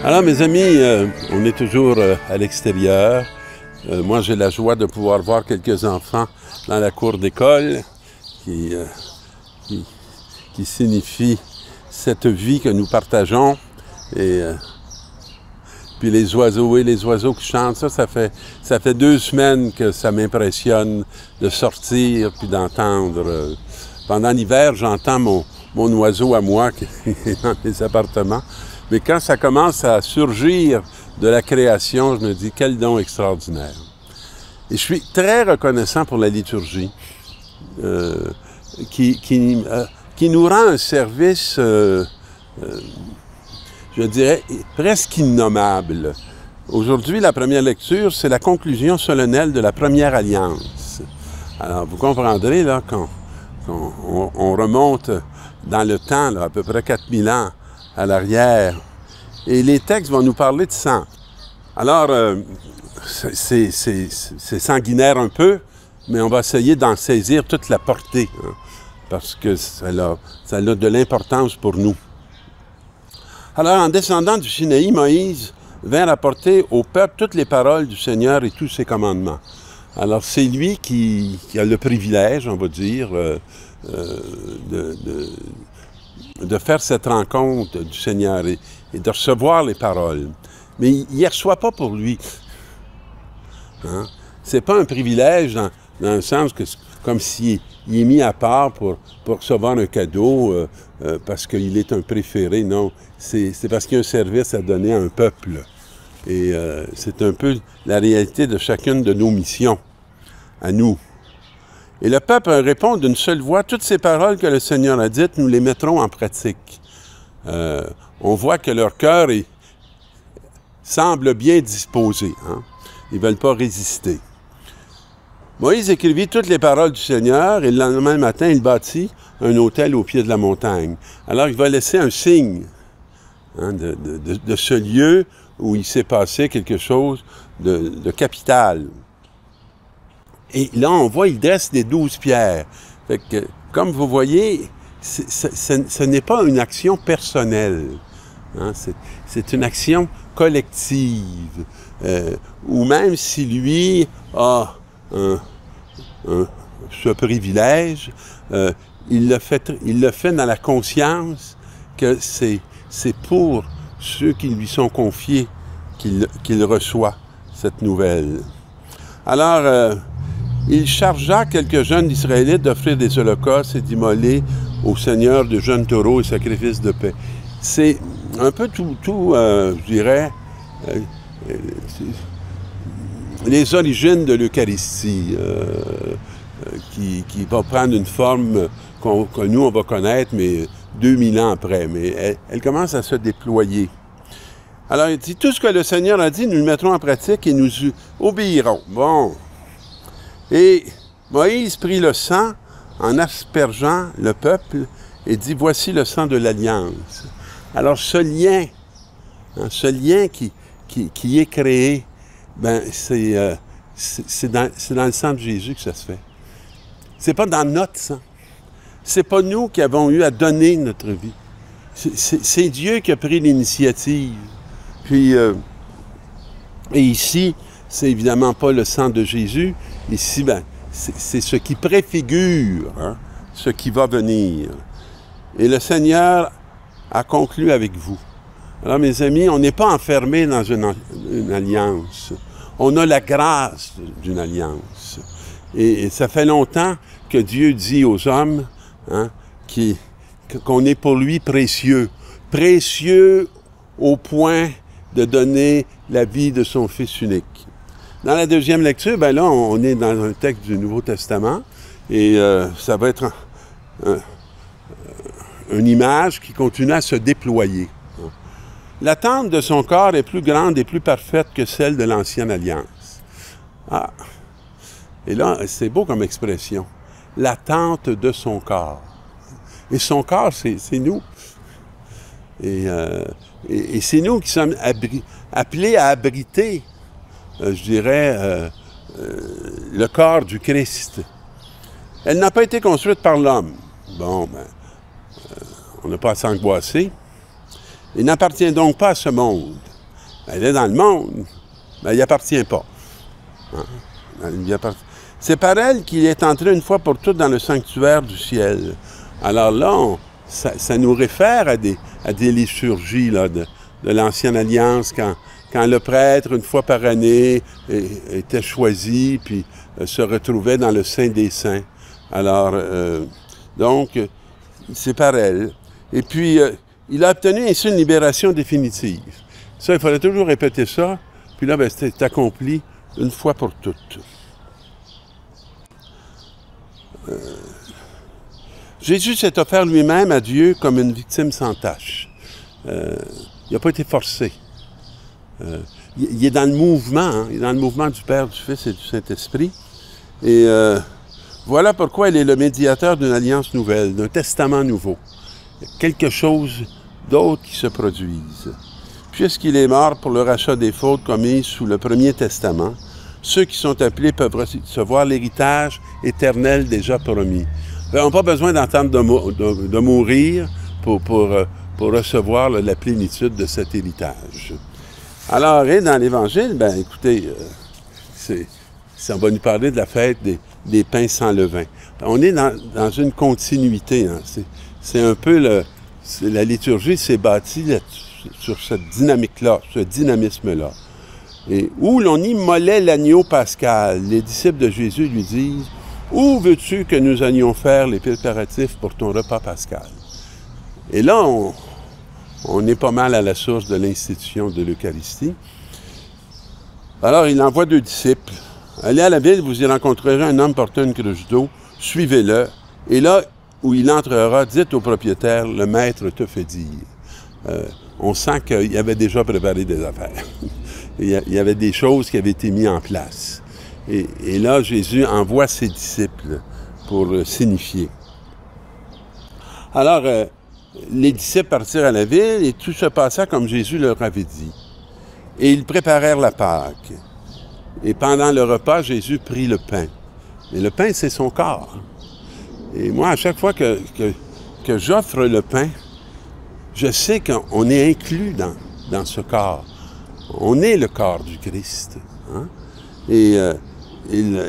Alors, mes amis, on est toujours à l'extérieur. Moi, j'ai la joie de pouvoir voir quelques enfants dans la cour d'école qui signifie cette vie que nous partageons. Et puis les oiseaux qui chantent, ça fait 2 semaines que ça m'impressionne de sortir puis d'entendre. Pendant l'hiver, j'entends mon oiseau à moi qui est dans les appartements. Mais quand ça commence à surgir de la création, je me dis, quel don extraordinaire. Et je suis très reconnaissant pour la liturgie qui nous rend un service, je dirais, presque innommable. Aujourd'hui, la première lecture, c'est la conclusion solennelle de la première alliance. Alors, vous comprendrez, là, qu'on remonte dans le temps, là, à peu près 4000 ans à l'arrière, et les textes vont nous parler de sang. Alors, c'est sanguinaire un peu, mais on va essayer d'en saisir toute la portée, hein, parce que ça a de l'importance pour nous. Alors, en descendant du Sinaï, Moïse vint rapporter au peuple toutes les paroles du Seigneur et tous ses commandements. Alors, c'est lui qui a le privilège, on va dire, de faire cette rencontre du Seigneur et de recevoir les paroles. Mais il ne les reçoit pas pour lui. Hein? Ce n'est pas un privilège dans le sens que comme s'il est mis à part pour recevoir un cadeau parce qu'il est un préféré. Non, c'est parce qu'il y a un service à donner à un peuple. Et c'est un peu la réalité de chacune de nos missions, à nous. Et le peuple répond d'une seule voix, toutes ces paroles que le Seigneur a dites, nous les mettrons en pratique. On voit que leur cœur semble bien disposé. Hein? Ils ne veulent pas résister. Moïse écrivit toutes les paroles du Seigneur et le lendemain matin, il bâtit un autel au pied de la montagne. Alors, il va laisser un signe hein, de ce lieu où il s'est passé quelque chose de capital. Et là, on voit, il dresse les 12 pierres. Fait que, comme vous voyez, ce n'est pas une action personnelle. Hein? C'est une action collective. Ou même si lui a ce privilège, il le fait dans la conscience que c'est pour ceux qui lui sont confiés qu'il reçoit cette nouvelle. Alors, il chargea quelques jeunes Israélites d'offrir des holocaustes et d'immoler au Seigneur de jeunes taureaux et sacrifices de paix. C'est un peu tout je dirais, les origines de l'Eucharistie, qui va prendre une forme que nous, on va connaître, mais 2000 ans après. Mais elle commence à se déployer. Alors, il dit, tout ce que le Seigneur a dit, nous le mettrons en pratique et nous obéirons. Bon. Et Moïse prit le sang en aspergeant le peuple et dit, voici le sang de l'Alliance. Alors, ce lien qui est créé, ben, c'est dans le sang de Jésus que ça se fait. C'est pas dans notre sang. C'est pas nous qui avons eu à donner notre vie. C'est Dieu qui a pris l'initiative. Puis, et ici, c'est évidemment pas le sang de Jésus. Ici, ben, c'est ce qui préfigure hein, ce qui va venir. Et le Seigneur a conclu avec vous. Alors, mes amis, on n'est pas enfermés dans une alliance. On a la grâce d'une alliance. Et ça fait longtemps que Dieu dit aux hommes hein, qu'on est pour lui précieux. Précieux au point de donner la vie de son Fils unique. Dans la deuxième lecture, ben là, on est dans un texte du Nouveau Testament et ça va être une image qui continue à se déployer. L'attente de son corps est plus grande et plus parfaite que celle de l'ancienne alliance. Ah! Et là, c'est beau comme expression. L'attente de son corps. Et son corps, c'est nous. Et c'est nous qui sommes appelés à abriter, je dirais, le corps du Christ. Elle n'a pas été construite par l'homme. Bon, ben, on n'a pas à s'angoisser. Il n'appartient donc pas à ce monde. Elle est dans le monde, mais elle n'y appartient pas. Hein? C'est par elle qu'il est entré une fois pour toutes dans le sanctuaire du ciel. Alors là, ça nous réfère à des liturgies là, de l'Ancienne Alliance, quand le prêtre, une fois par année, était choisi, puis se retrouvait dans le Saint des Saints. Alors, donc, c'est par elle. Et puis, il a obtenu ainsi une libération définitive. Ça, il fallait toujours répéter ça, puis là, ben, c'est accompli une fois pour toutes. Jésus s'est offert lui-même à Dieu comme une victime sans tache. Il n'a pas été forcé. Il est dans le mouvement, hein? Il est dans le mouvement du Père, du Fils et du Saint-Esprit. Et voilà pourquoi il est le médiateur d'une alliance nouvelle, d'un testament nouveau. Quelque chose d'autre qui se produise. Puisqu'il est mort pour le rachat des fautes commises sous le premier testament, ceux qui sont appelés peuvent recevoir l'héritage éternel déjà promis. Ils n'ont pas besoin d'entendre de mourir pour recevoir la plénitude de cet héritage. Alors, et dans l'Évangile, ben écoutez, on va nous parler de la fête des pains sans levain. On est dans une continuité. Hein. C'est un peu la liturgie s'est bâtie sur cette dynamique-là, ce dynamisme-là. Et où l'on immolait l'agneau pascal, les disciples de Jésus lui disent « Où veux-tu que nous allions faire les préparatifs pour ton repas pascal? » Et là, on est pas mal à la source de l'institution de l'Eucharistie. Alors, il envoie 2 disciples. « Allez à la ville, vous y rencontrerez un homme portant une cruche d'eau, suivez-le. Et là où il entrera, dites au propriétaire, le maître te fait dire. » On sent qu'il avait déjà préparé des affaires. Il y avait des choses qui avaient été mises en place. Et là, Jésus envoie ses disciples pour signifier. Alors, les disciples partirent à la ville et tout se passa comme Jésus leur avait dit. Et ils préparèrent la Pâque. Et pendant le repas, Jésus prit le pain. Et le pain, c'est son corps. Et moi, à chaque fois que j'offre le pain, je sais qu'on est inclus dans ce corps. On est le corps du Christ. Hein? Et il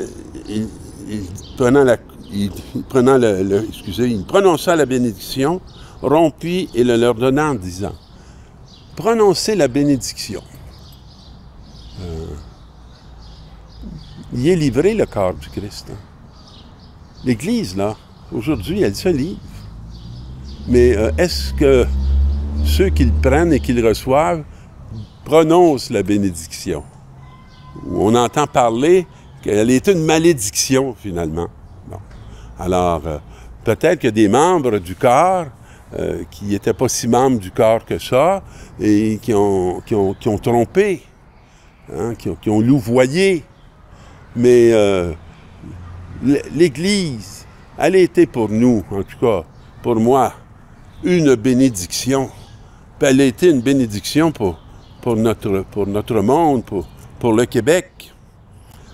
prononça la bénédiction, rompit et le leur donna en disant, « Prononcez la bénédiction. » Il est livré, le corps du Christ. Hein? L'Église, là, aujourd'hui, elle se livre. Mais est-ce que ceux qui le prennent et qui le reçoivent prononcent la bénédiction? On entend parler qu'elle est une malédiction, finalement. Bon. Alors, peut-être qu'il y a des membres du corps qui n'étaient pas si membres du corps que ça et qui ont trompé, hein, qui ont louvoyé. Mais l'Église, elle a été pour nous, en tout cas, pour moi, une bénédiction. Puis elle a été une bénédiction pour notre monde, pour le Québec.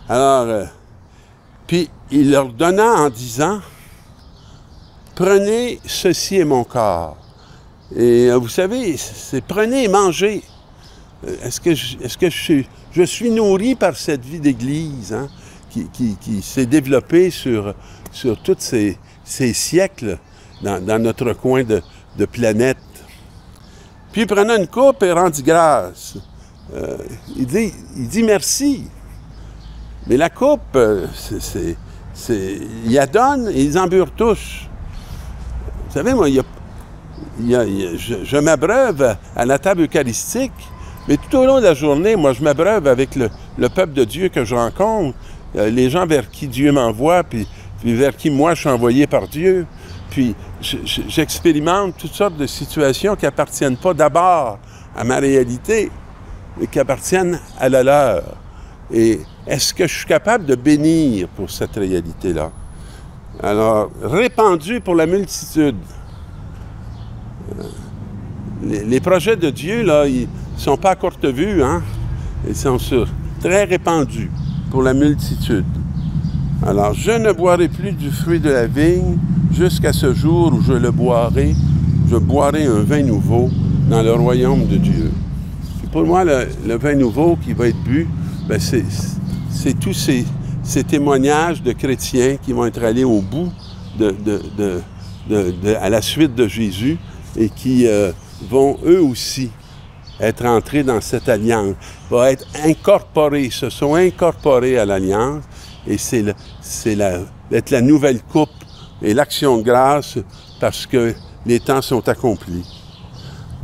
Alors, puis il leur donna en disant, « Prenez, ceci est mon corps. » Et vous savez, c'est prenez et mangez. Est-ce que je suis nourri par cette vie d'Église, hein, qui s'est développée sur tous ces siècles dans notre coin de planète. Puis, prenant une coupe et rendit grâce. Il dit merci. Mais la coupe, il la donne et ils en burent tous. Vous savez, moi, je m'abreuve à la table eucharistique, mais tout au long de la journée, moi, je m'abreuve avec le peuple de Dieu que je rencontre, les gens vers qui Dieu m'envoie, puis vers qui moi, je suis envoyé par Dieu. Puis, j'expérimente toutes sortes de situations qui n'appartiennent pas d'abord à ma réalité, mais qui appartiennent à la leur. Et est-ce que je suis capable de bénir pour cette réalité-là? Alors, répandu pour la multitude. Les projets de Dieu, là, ils ne sont pas à courte vue, hein? Ils sont très répandus pour la multitude. Alors, je ne boirai plus du fruit de la vigne jusqu'à ce jour où je boirai un vin nouveau dans le royaume de Dieu. pour moi, le vin nouveau qui va être bu, ben c'est tous ces témoignages de chrétiens qui vont être allés au bout à la suite de Jésus et qui vont eux aussi être entrés dans cette alliance, vont être incorporés, se sont incorporés à l'alliance et c'est la nouvelle coupe et l'action de grâce parce que les temps sont accomplis.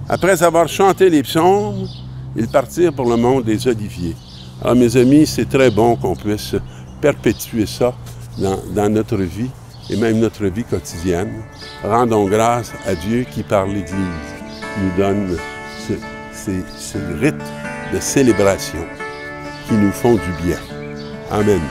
Après avoir chanté les psaumes, ils partirent pour le monde des Oliviers. Alors, mes amis, c'est très bon qu'on puisse perpétuer ça dans notre vie et même notre vie quotidienne. Rendons grâce à Dieu qui, par l'Église, nous donne ces rites de célébration qui nous font du bien. Amen.